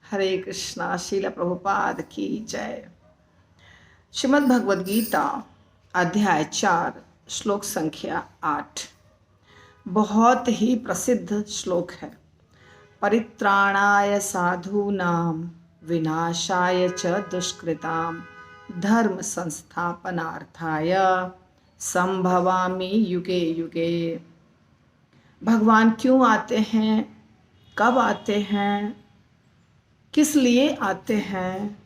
हरे कृष्णा। श्रील प्रभुपाद की जय। श्रीमद् भगवद गीता अध्याय 4 श्लोक संख्या 8 बहुत ही प्रसिद्ध श्लोक है। परित्राणाय साधूनां विनाशाय च दुष्कृतां धर्म संस्थापनार्थाय संभवामि युगे युगे। भगवान क्यों आते हैं, कब आते हैं, किस लिए आते हैं,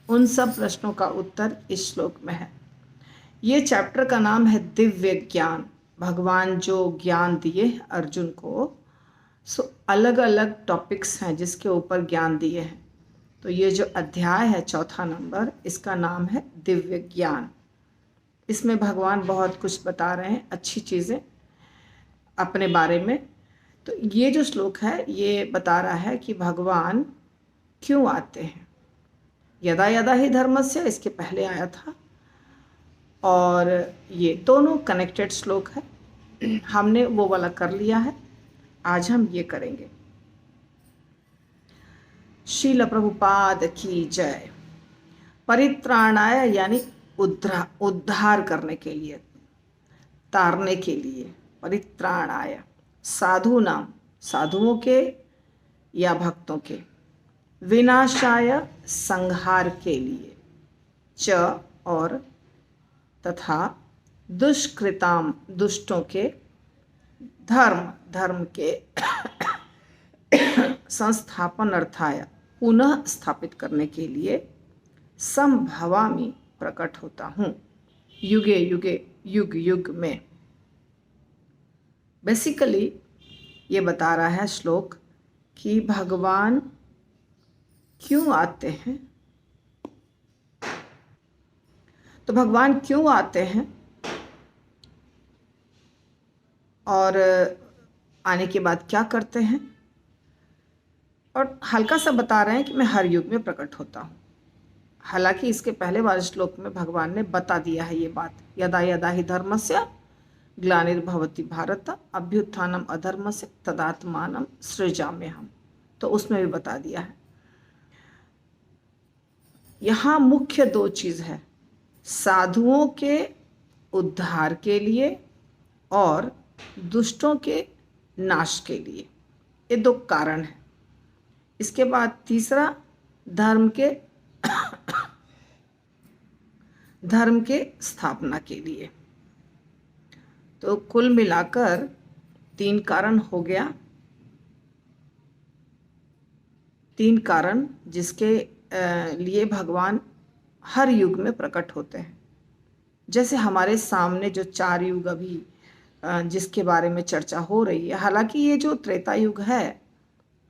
उन सब प्रश्नों का उत्तर इस श्लोक में है। ये चैप्टर का नाम है दिव्य ज्ञान। भगवान जो ज्ञान दिए अर्जुन को, अलग अलग टॉपिक्स हैं जिसके ऊपर ज्ञान दिए हैं। तो ये जो अध्याय है 4 नंबर, इसका नाम है दिव्य ज्ञान। इसमें भगवान बहुत कुछ बता रहे हैं, अच्छी चीज़ें अपने बारे में। तो ये जो श्लोक है ये बता रहा है कि भगवान क्यों आते हैं। यदा यदा ही धर्मस्य इसके पहले आया था, और ये दोनों कनेक्टेड श्लोक है। हमने वो वाला कर लिया है, आज हम ये करेंगे। श्रील प्रभुपाद की जय। परित्राणाय यानी उद्धार करने के लिए, तारने के लिए। परित्राणाय साधु नाम, साधुओं के या भक्तों के। विनाशाय संहार के लिए, च और तथा दुष्कृताम दुष्टों के, धर्म के संस्थापन अर्थाय पुनः स्थापित करने के लिए संभवामि प्रकट होता हूँ, युगे युगे युग युग में। बेसिकली ये बता रहा है श्लोक कि भगवान क्यों आते हैं। तो भगवान क्यों आते हैं और आने के बाद क्या करते हैं, और हल्का सा बता रहे हैं कि मैं हर युग में प्रकट होता हूँ। हालांकि इसके पहले वाले श्लोक में भगवान ने बता दिया है ये बात। यदा यदा ही धर्मस्य ग्लानिर्भवति भारत अभ्युत्थानम अधर्मस्य तदात्मानं सृजाम्यहम्, तो उसमें भी बता दिया है। यहाँ मुख्य 2 चीज़ है, साधुओं के उद्धार के लिए और दुष्टों के नाश के लिए। ये 2 कारण हैं। इसके बाद तीसरा धर्म के स्थापना के लिए। तो कुल मिलाकर 3 कारण हो गया। 3 कारण जिसके लिए भगवान हर युग में प्रकट होते हैं। जैसे हमारे सामने जो 4 युग अभी जिसके बारे में चर्चा हो रही है, हालांकि ये जो त्रेता युग है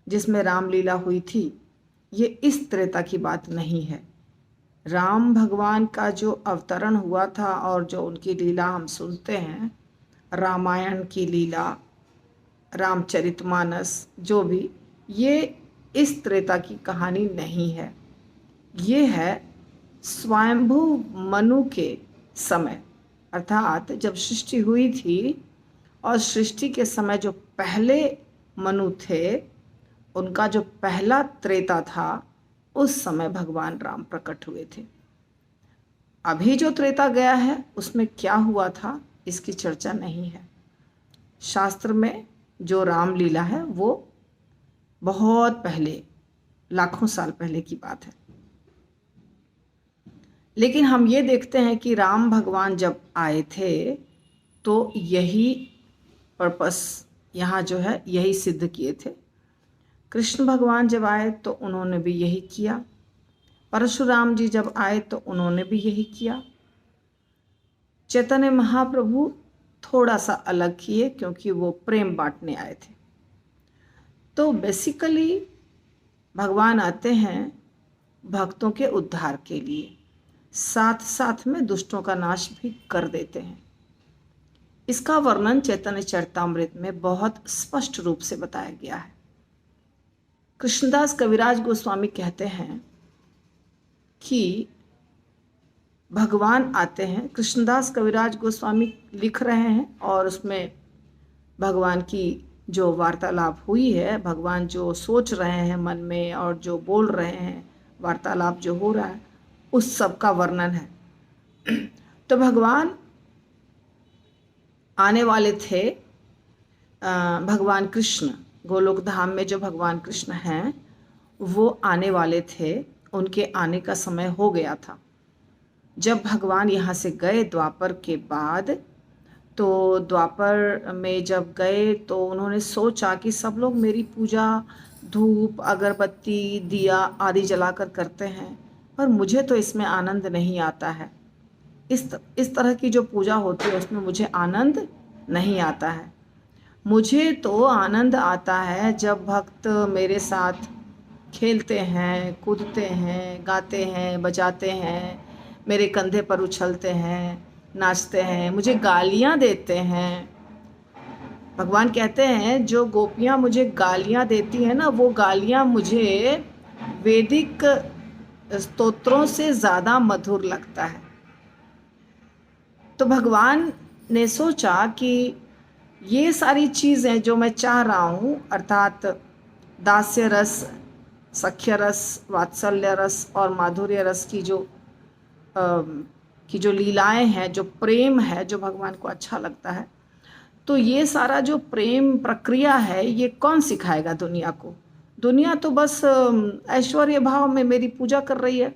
जिसमें रामलीला हुई थी, ये इस त्रेता की बात नहीं है। राम भगवान का जो अवतरण हुआ था और जो उनकी लीला हम सुनते हैं, रामायण की लीला, रामचरितमानस, जो भी, ये इस त्रेता की कहानी नहीं है। ये है स्वयंभू मनु के समय, अर्थात जब सृष्टि हुई थी और सृष्टि के समय जो पहले मनु थे, उनका जो पहला त्रेता था, उस समय भगवान राम प्रकट हुए थे। अभी जो त्रेता गया है उसमें क्या हुआ था इसकी चर्चा नहीं है। शास्त्र में जो रामलीला है वो बहुत पहले, लाखों साल पहले की बात है। लेकिन हम ये देखते हैं कि राम भगवान जब आए थे तो यही पर्पस यहाँ जो है यही सिद्ध किए थे। कृष्ण भगवान जब आए तो उन्होंने भी यही किया। परशुराम जी जब आए तो उन्होंने भी यही किया। चैतन्य महाप्रभु थोड़ा सा अलग किए क्योंकि वो प्रेम बांटने आए थे। तो बेसिकली भगवान आते हैं भक्तों के उद्धार के लिए, साथ साथ में दुष्टों का नाश भी कर देते हैं। इसका वर्णन चैतन्य चरितामृत में बहुत स्पष्ट रूप से बताया गया है। कृष्णदास कविराज गोस्वामी कहते हैं कि भगवान आते हैं। कृष्णदास कविराज गोस्वामी लिख रहे हैं और उसमें भगवान की जो वार्तालाप हुई है, भगवान जो सोच रहे हैं मन में और जो बोल रहे हैं, वार्तालाप जो हो रहा है, उस सब का वर्णन है। तो भगवान आने वाले थे, भगवान कृष्ण गोलोक धाम में जो भगवान कृष्ण हैं वो आने वाले थे। उनके आने का समय हो गया था। जब भगवान यहाँ से गए द्वापर के बाद, तो द्वापर में जब गए तो उन्होंने सोचा कि सब लोग मेरी पूजा धूप अगरबत्ती दिया आदि जलाकर करते हैं, पर मुझे तो इसमें आनंद नहीं आता है। इस तरह की जो पूजा होती है उसमें मुझे आनंद नहीं आता है। मुझे तो आनंद आता है जब भक्त मेरे साथ खेलते हैं, कूदते हैं, गाते हैं, बजाते हैं, मेरे कंधे पर उछलते हैं, नाचते हैं, मुझे गालियाँ देते हैं। भगवान कहते हैं जो गोपियाँ मुझे गालियाँ देती हैं ना, वो गालियाँ मुझे वैदिक स्तोत्रों से ज़्यादा मधुर लगता है। तो भगवान ने सोचा कि ये सारी चीज़ें जो मैं चाह रहा हूँ, अर्थात दास्य रस, सख्य रस, वात्सल्य रस और माधुर्य रस की जो लीलाएं हैं, जो प्रेम है, जो भगवान को अच्छा लगता है, तो ये सारा जो प्रेम प्रक्रिया है ये कौन सिखाएगा दुनिया को? दुनिया तो बस ऐश्वर्य भाव में मेरी पूजा कर रही है।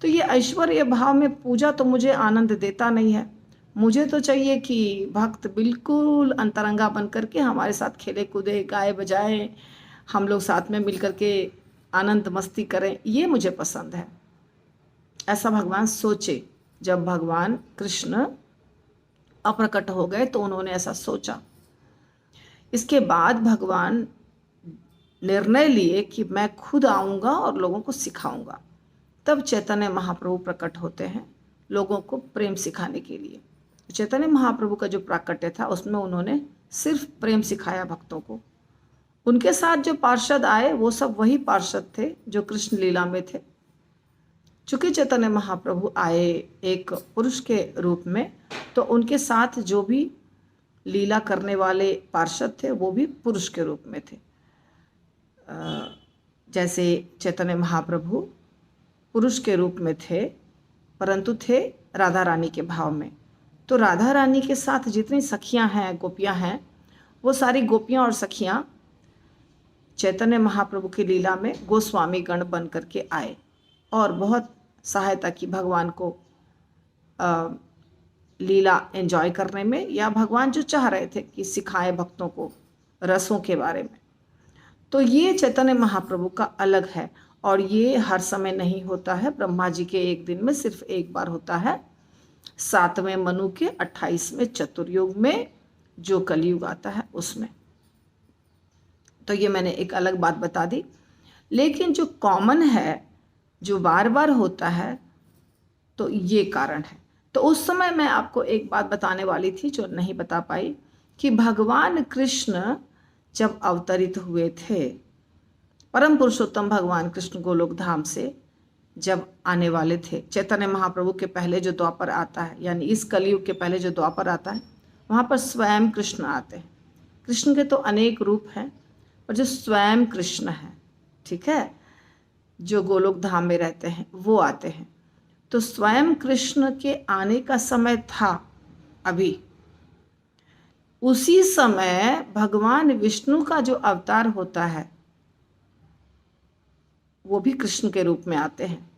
तो ये ऐश्वर्य भाव में पूजा तो मुझे आनंद देता नहीं है। मुझे तो चाहिए कि भक्त बिल्कुल अंतरंगा बन करके हमारे साथ खेले कूदे, गाए बजाए, हम लोग साथ में मिल करके आनंद मस्ती करें, ये मुझे पसंद है। ऐसा भगवान सोचे। जब भगवान कृष्ण अप्रकट हो गए तो उन्होंने ऐसा सोचा। इसके बाद भगवान निर्णय लिए कि मैं खुद आऊँगा और लोगों को सिखाऊंगा। तब चैतन्य महाप्रभु प्रकट होते हैं लोगों को प्रेम सिखाने के लिए। चैतन्य महाप्रभु का जो प्राकट्य था उसमें उन्होंने सिर्फ प्रेम सिखाया भक्तों को। उनके साथ जो पार्षद आए वो सब वही पार्षद थे जो कृष्ण लीला में थे। चूंकि चैतन्य महाप्रभु आए एक पुरुष के रूप में, तो उनके साथ जो भी लीला करने वाले पार्षद थे वो भी पुरुष के रूप में थे। जैसे चैतन्य महाप्रभु पुरुष के रूप में थे, परंतु थे राधा रानी के भाव में। तो राधा रानी के साथ जितनी सखियां हैं, गोपियां हैं, वो सारी गोपियां और सखियां चैतन्य महाप्रभु की लीला में गोस्वामी गण बन करके आए और बहुत सहायता की भगवान को लीला एंजॉय करने में, या भगवान जो चाह रहे थे कि सिखाए भक्तों को रसों के बारे में। तो ये चैतन्य महाप्रभु का अलग है और ये हर समय नहीं होता है। ब्रह्मा जी के एक दिन में सिर्फ एक बार होता है, 7वें मनु के 28वें चतुर्युग में जो कलयुग आता है उसमें। तो ये मैंने एक अलग बात बता दी। लेकिन जो कॉमन है, जो बार बार होता है, तो ये कारण है। तो उस समय मैं आपको एक बात बताने वाली थी जो नहीं बता पाई, कि भगवान कृष्ण जब अवतरित हुए थे, परम पुरुषोत्तम भगवान कृष्ण गोलोक धाम से जब आने वाले थे, चैतन्य महाप्रभु के पहले जो द्वापर आता है, यानी इस कलयुग के पहले जो द्वापर आता है, वहाँ पर स्वयं कृष्ण आते हैं। कृष्ण के तो अनेक रूप हैं, पर जो स्वयं कृष्ण है, ठीक है, जो गोलोक धाम में रहते हैं, वो आते हैं। तो स्वयं कृष्ण के आने का समय था अभी। उसी समय भगवान विष्णु का जो अवतार होता है वो भी कृष्ण के रूप में आते हैं।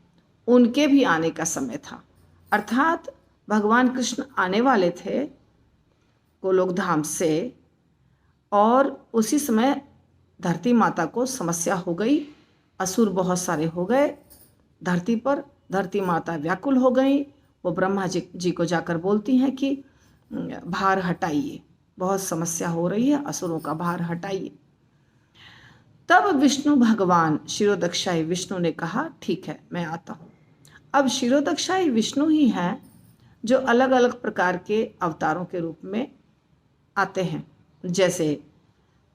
उनके भी आने का समय था, अर्थात भगवान कृष्ण आने वाले थे गोलोक धाम से, और उसी समय धरती माता को समस्या हो गई। असुर बहुत सारे हो गए धरती पर, धरती माता व्याकुल हो गई। वो ब्रह्मा जी को जाकर बोलती हैं कि भार हटाइए, बहुत समस्या हो रही है, असुरों का भार हटाइए। तब विष्णु भगवान शिरोदक्षाई विष्णु ने कहा ठीक है मैं आता हूँ। अब शिरोदक्षाई विष्णु ही हैं जो अलग अलग प्रकार के अवतारों के रूप में आते हैं। जैसे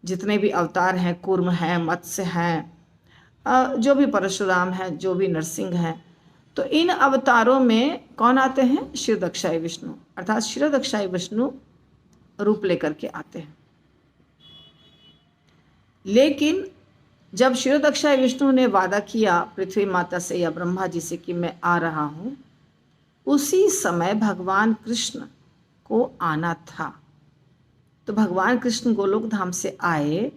जितने भी अवतार हैं, कूर्म हैं, मत्स्य हैं, जो भी परशुराम हैं, जो भी नरसिंह हैं, तो इन अवतारों में कौन आते हैं? शिरोदक्षाई विष्णु, अर्थात शिरोदक्षाई विष्णु रूप लेकर के आते हैं। लेकिन जब क्षीरोदक्षाय विष्णु ने वादा किया पृथ्वी माता से या ब्रह्मा जी से कि मैं आ रहा हूँ, उसी समय भगवान कृष्ण को आना था। तो भगवान कृष्ण गोलोक धाम से आए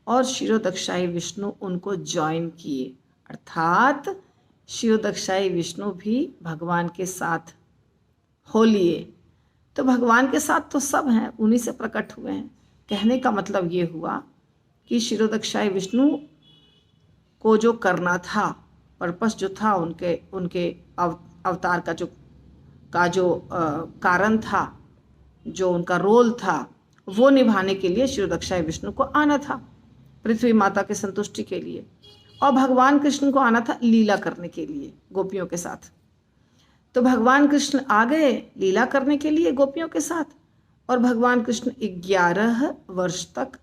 और क्षीरोदक्षाई विष्णु उनको ज्वाइन किए, अर्थात क्षीरोदक्षाई विष्णु भी भगवान के साथ हो लिए। तो भगवान के साथ तो सब हैं, उन्हीं से प्रकट हुए हैं। कहने का मतलब ये हुआ कि क्षीरोदक्षाई विष्णु को जो करना था, पर्पस जो था, उनके अवतार का जो कारण था, जो उनका रोल था, वो निभाने के लिए क्षीरोदक्षाय विष्णु को आना था, पृथ्वी माता के संतुष्टि के लिए। और भगवान कृष्ण को आना था लीला करने के लिए गोपियों के साथ। तो भगवान कृष्ण आ गए लीला करने के लिए गोपियों के साथ, और भगवान कृष्ण 11 वर्ष तक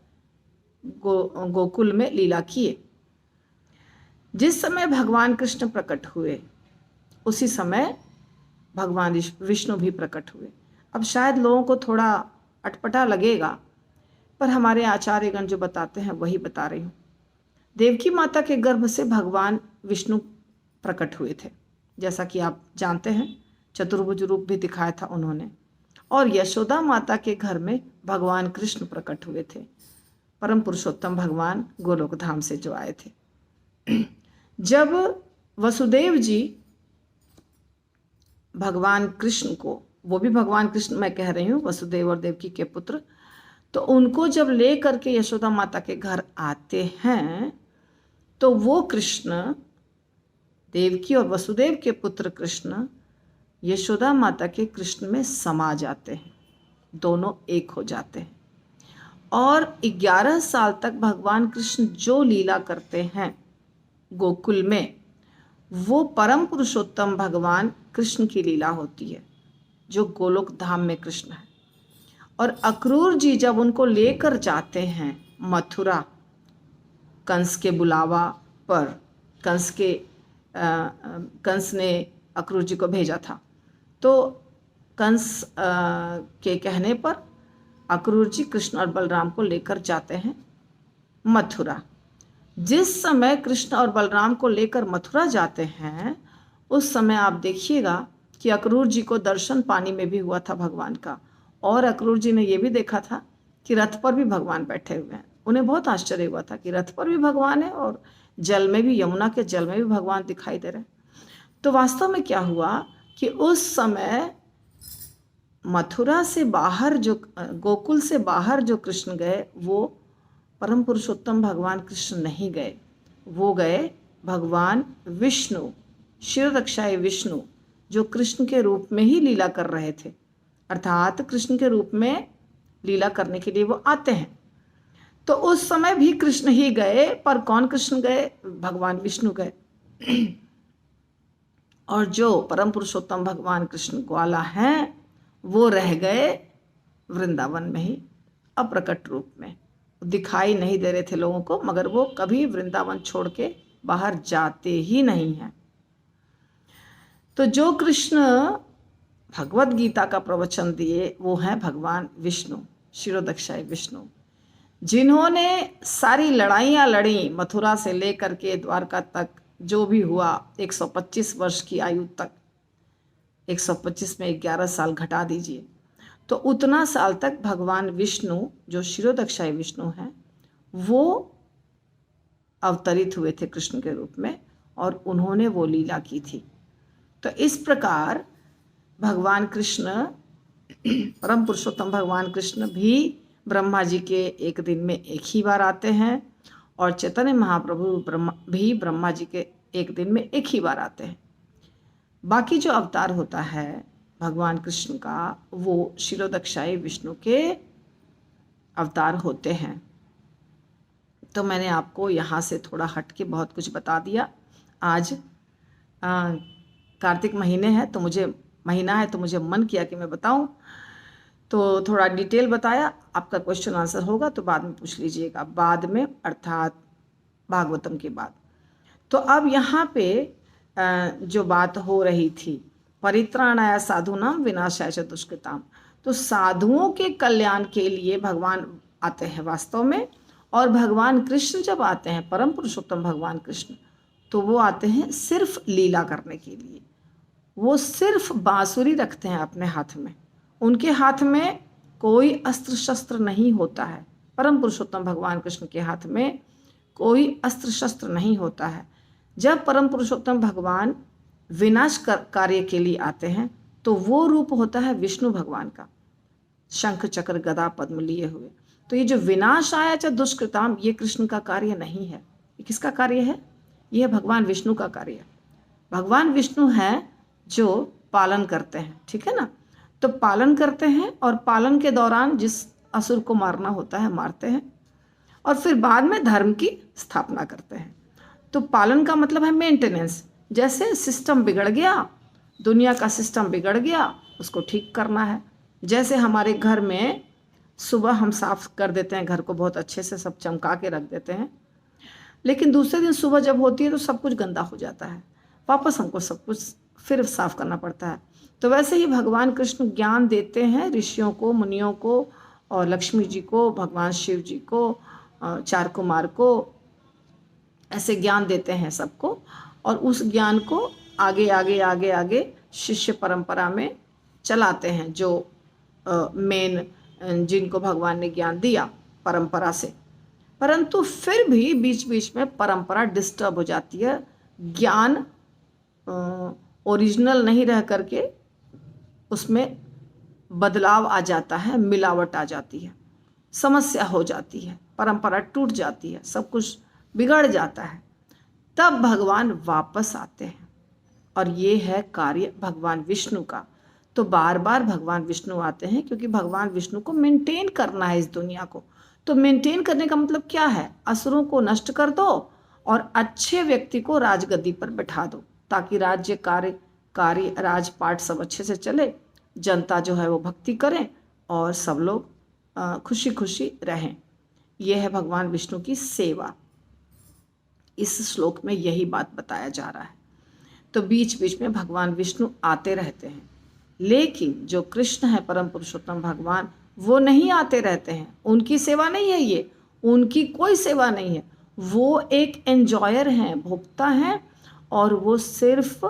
गोकुल में लीला किए। जिस समय भगवान कृष्ण प्रकट हुए उसी समय भगवान विष्णु भी प्रकट हुए। अब शायद लोगों को थोड़ा अटपटा लगेगा, पर हमारे आचार्यगण जो बताते हैं वही बता रही हूँ। देवकी माता के गर्भ से भगवान विष्णु प्रकट हुए थे, जैसा कि आप जानते हैं, चतुर्भुज रूप भी दिखाया था उन्होंने। और यशोदा माता के घर में भगवान कृष्ण प्रकट हुए थे, परम पुरुषोत्तम भगवान गोलोक धाम से जो आए थे। जब वसुदेव जी भगवान कृष्ण को, वो भी भगवान कृष्ण मैं कह रही हूँ, वसुदेव और देवकी के पुत्र, तो उनको जब ले करके यशोदा माता के घर आते हैं, तो वो कृष्ण, देवकी और वसुदेव के पुत्र कृष्ण, यशोदा माता के कृष्ण में समा जाते हैं, दोनों एक हो जाते हैं। और 11 साल तक भगवान कृष्ण जो लीला करते हैं गोकुल में, वो परम पुरुषोत्तम भगवान कृष्ण की लीला होती है, जो गोलोक धाम में कृष्ण है। और अक्रूर जी जब उनको लेकर जाते हैं मथुरा, कंस के बुलावा पर, कंस ने अक्रूर जी को भेजा था, तो कंस के कहने पर अक्रूर जी कृष्ण और बलराम को लेकर जाते हैं मथुरा। जिस समय कृष्ण और बलराम को लेकर मथुरा जाते हैं, उस समय आप देखिएगा कि अक्रूर जी को दर्शन पानी में भी हुआ था भगवान का, और अक्रूर जी ने यह भी देखा था कि रथ पर भी भगवान बैठे हुए हैं। उन्हें बहुत आश्चर्य हुआ था कि रथ पर भी भगवान है और जल में भी, यमुना के जल में भी भगवान दिखाई दे रहे हैं। तो वास्तव में क्या हुआ कि उस समय मथुरा से बाहर जो, गोकुल से बाहर जो कृष्ण गए, वो परम पुरुषोत्तम भगवान कृष्ण नहीं गए, वो गए भगवान विष्णु, क्षीरोदक्षाय विष्णु, जो कृष्ण के रूप में ही लीला कर रहे थे, अर्थात कृष्ण के रूप में लीला करने के लिए वो आते हैं। तो उस समय भी कृष्ण ही गए, पर कौन कृष्ण गए? भगवान विष्णु गए। और जो परम पुरुषोत्तम भगवान कृष्ण ग्वाला हैं, वो रह गए वृंदावन में ही, अप्रकट रूप में दिखाई नहीं दे रहे थे लोगों को, मगर वो कभी वृंदावन छोड़ के बाहर जाते ही नहीं हैं। तो जो कृष्ण भगवत गीता का प्रवचन दिए वो हैं भगवान विष्णु, क्षीरोदक्षाय विष्णु, जिन्होंने सारी लड़ाइयाँ लड़ी मथुरा से लेकर के द्वारका तक, जो भी हुआ 125 वर्ष की आयु तक, 125 में 11 साल घटा दीजिए, तो उतना साल तक भगवान विष्णु, जो क्षीरोदक्षाय विष्णु हैं, वो अवतरित हुए थे कृष्ण के रूप में, और उन्होंने वो लीला की थी। तो इस प्रकार भगवान कृष्ण, परम पुरुषोत्तम भगवान कृष्ण भी ब्रह्मा जी के एक दिन में एक ही बार आते हैं, और चैतन्य महाप्रभु भी ब्रह्मा जी के एक दिन में एक ही बार आते हैं। बाकी जो अवतार होता है भगवान कृष्ण का, वो क्षीरोदक्षाय विष्णु के अवतार होते हैं। तो मैंने आपको यहाँ से थोड़ा हट के बहुत कुछ बता दिया। आज कार्तिक महीना है तो मुझे मन किया कि मैं बताऊं, तो थोड़ा डिटेल बताया। आपका क्वेश्चन आंसर होगा तो बाद में पूछ लीजिएगा, बाद में, अर्थात भागवतम के बाद। तो अब यहाँ पे जो बात हो रही थी, परित्राणाय साधूनाम विनाशाय च दुष्कृताम, तो साधुओं के कल्याण के लिए भगवान आते हैं वास्तव में, और भगवान कृष्ण जब आते हैं, परम पुरुषोत्तम भगवान कृष्ण, तो वो आते हैं सिर्फ लीला करने के लिए। वो सिर्फ बांसुरी रखते हैं अपने हाथ में, उनके हाथ में कोई अस्त्र शस्त्र नहीं होता है। परम पुरुषोत्तम भगवान कृष्ण के हाथ में कोई अस्त्र शस्त्र नहीं होता है। जब परम पुरुषोत्तम भगवान विनाश कार्य के लिए आते हैं तो वो रूप होता है विष्णु भगवान का, शंख चक्र गदा पद्म लिए हुए। तो ये जो विनाश आया च दुष्कृताम, ये कृष्ण का कार्य नहीं है। ये किसका कार्य है? ये भगवान विष्णु का कार्य है। भगवान विष्णु है जो पालन करते हैं, ठीक है ना। तो पालन करते हैं और पालन के दौरान जिस असुर को मारना होता है मारते हैं, और फिर बाद में धर्म की स्थापना करते हैं। तो पालन का मतलब है मेंटेनेंस। जैसे सिस्टम बिगड़ गया, दुनिया का सिस्टम बिगड़ गया, उसको ठीक करना है। जैसे हमारे घर में सुबह हम साफ कर देते हैं, घर को बहुत अच्छे से सब चमका के रख देते हैं, लेकिन दूसरे दिन सुबह जब होती है तो सब कुछ गंदा हो जाता है, वापस हमको सब कुछ फिर साफ करना पड़ता है। तो वैसे ही भगवान कृष्ण ज्ञान देते हैं ऋषियों को, मुनियों को, और लक्ष्मी जी को, भगवान शिव जी को, चार कुमार को, ऐसे ज्ञान देते हैं सबको। और उस ज्ञान को आगे आगे आगे आगे शिष्य परंपरा में चलाते हैं, जो मेन जिनको भगवान ने ज्ञान दिया परंपरा से। परंतु फिर भी बीच बीच में परंपरा डिस्टर्ब हो जाती है, ज्ञान ओरिजिनल नहीं रह करके उसमें बदलाव आ जाता है, मिलावट आ जाती है, समस्या हो जाती है, परंपरा टूट जाती है, सब कुछ बिगड़ जाता है। तब भगवान वापस आते हैं, और ये है कार्य भगवान विष्णु का। तो बार बार भगवान विष्णु आते हैं क्योंकि भगवान विष्णु को मेंटेन करना है इस दुनिया को। तो मेंटेन करने का मतलब क्या है? असुरों को नष्ट कर दो और अच्छे व्यक्ति को राजगद्दी पर बैठा दो, ताकि राज्य कार्य राजपाट सब अच्छे से चले, जनता जो है वो भक्ति करें और सब लोग खुशी खुशी रहें। यह है भगवान विष्णु की सेवा। इस श्लोक में यही बात बताया जा रहा है। तो बीच बीच में भगवान विष्णु आते रहते हैं, लेकिन जो कृष्ण है परम पुरुषोत्तम भगवान, वो नहीं आते रहते हैं। उनकी सेवा नहीं है ये, उनकी कोई सेवा नहीं है। वो एक एंजॉयर हैं, भोक्ता हैं, और वो सिर्फ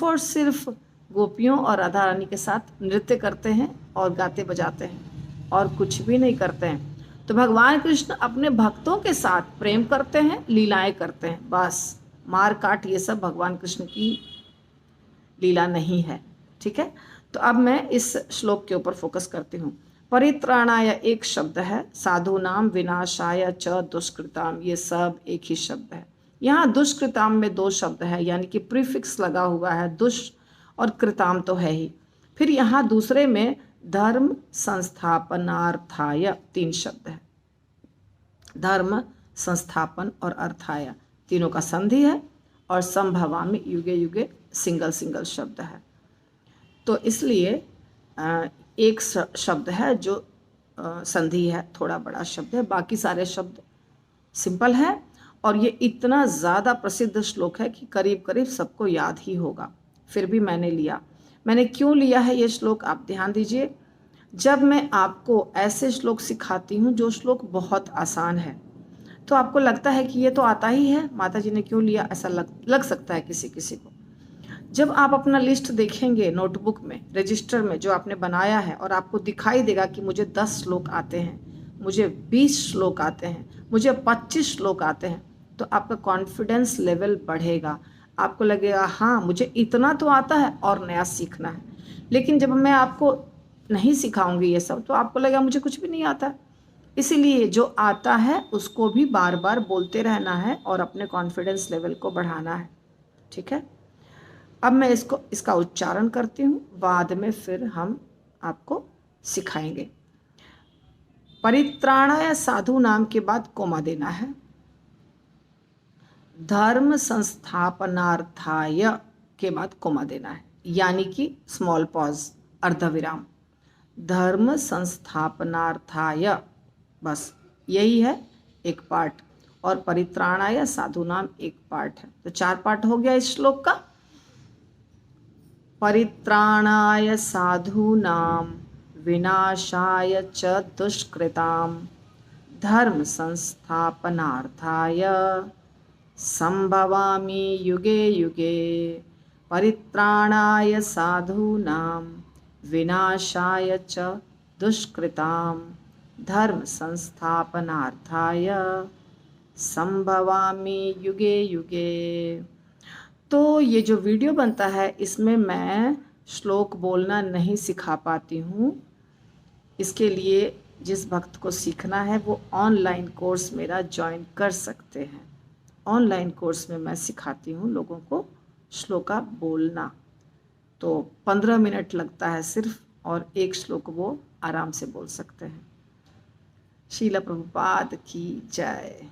और सिर्फ गोपियों और राधा रानी के साथ नृत्य करते हैं और गाते बजाते हैं, और कुछ भी नहीं करते हैं। तो भगवान कृष्ण अपने भक्तों के साथ प्रेम करते हैं, लीलाएं करते हैं, बस। मार काट ये सब भगवान कृष्ण की लीला नहीं है, ठीक है। तो अब मैं इस श्लोक के ऊपर फोकस करती हूँ। परित्राणाय एक शब्द है, साधूनाम विनाशाय च दुष्कृताम, ये सब एक ही शब्द है। यहाँ दुष्कृताम में दो शब्द है, यानी कि प्रीफिक्स लगा हुआ है, दुष और कृताम तो है ही। फिर यहाँ दूसरे में धर्म संस्थापनार्थाय तीन शब्द है। धर्म, संस्थापन और अर्थाय तीनों का संधि है, और संभवामि युगे युगे सिंगल शब्द है। तो इसलिए एक शब्द है जो संधि है, थोड़ा बड़ा शब्द है, बाकी सारे शब्द सिंपल है। और ये इतना ज़्यादा प्रसिद्ध श्लोक है कि करीब करीब सबको याद ही होगा। फिर भी मैंने क्यों लिया है ये श्लोक, आप ध्यान दीजिए। जब मैं आपको ऐसे श्लोक सिखाती हूँ जो श्लोक बहुत आसान है, तो आपको लगता है कि ये तो आता ही है, माता जी ने क्यों लिया, ऐसा लग सकता है किसी को। जब आप अपना लिस्ट देखेंगे नोटबुक में, रजिस्टर में जो आपने बनाया है, और आपको दिखाई देगा कि मुझे 10 श्लोक आते हैं, मुझे 20 श्लोक आते हैं, मुझे 25 श्लोक आते हैं, तो आपका कॉन्फिडेंस लेवल बढ़ेगा। आपको लगेगा हाँ मुझे इतना तो आता है और नया सीखना है। लेकिन जब मैं आपको नहीं सिखाऊंगी ये सब, तो आपको लगेगा मुझे कुछ भी नहीं आता। इसीलिए जो आता है उसको भी बार बार बोलते रहना है और अपने कॉन्फिडेंस लेवल को बढ़ाना है, ठीक है। अब मैं इसका उच्चारण करती हूँ, बाद में फिर हम आपको सिखाएंगे। परित्राणाय साधु नाम के बाद कोमा देना है। धर्म संस्थापनार्थाय के बाद कोमा देना है, यानी कि स्मॉल पॉज, अर्धविराम। धर्म संस्थापनार्थाय, बस यही है एक पार्ट। और परित्राणाय साधु नाम एक पार्ट है। तो 4 पार्ट हो गया इस श्लोक का। परित्राणाय साधूनां विनाशाय च दुष्कृतां धर्म संस्थापनार्थाय संभवामि युगे युगे। परित्राणाय साधूनां विनाशाय च दुष्कृतां धर्म संस्थापनार्थाय संभवामि युगे युगे। तो ये जो वीडियो बनता है इसमें मैं श्लोक बोलना नहीं सिखा पाती हूँ। इसके लिए जिस भक्त को सीखना है वो ऑनलाइन कोर्स मेरा ज्वाइन कर सकते हैं। ऑनलाइन कोर्स में मैं सिखाती हूँ लोगों को श्लोका बोलना। तो 15 मिनट लगता है सिर्फ, और एक श्लोक वो आराम से बोल सकते हैं। शीला प्रभुपाद की जय।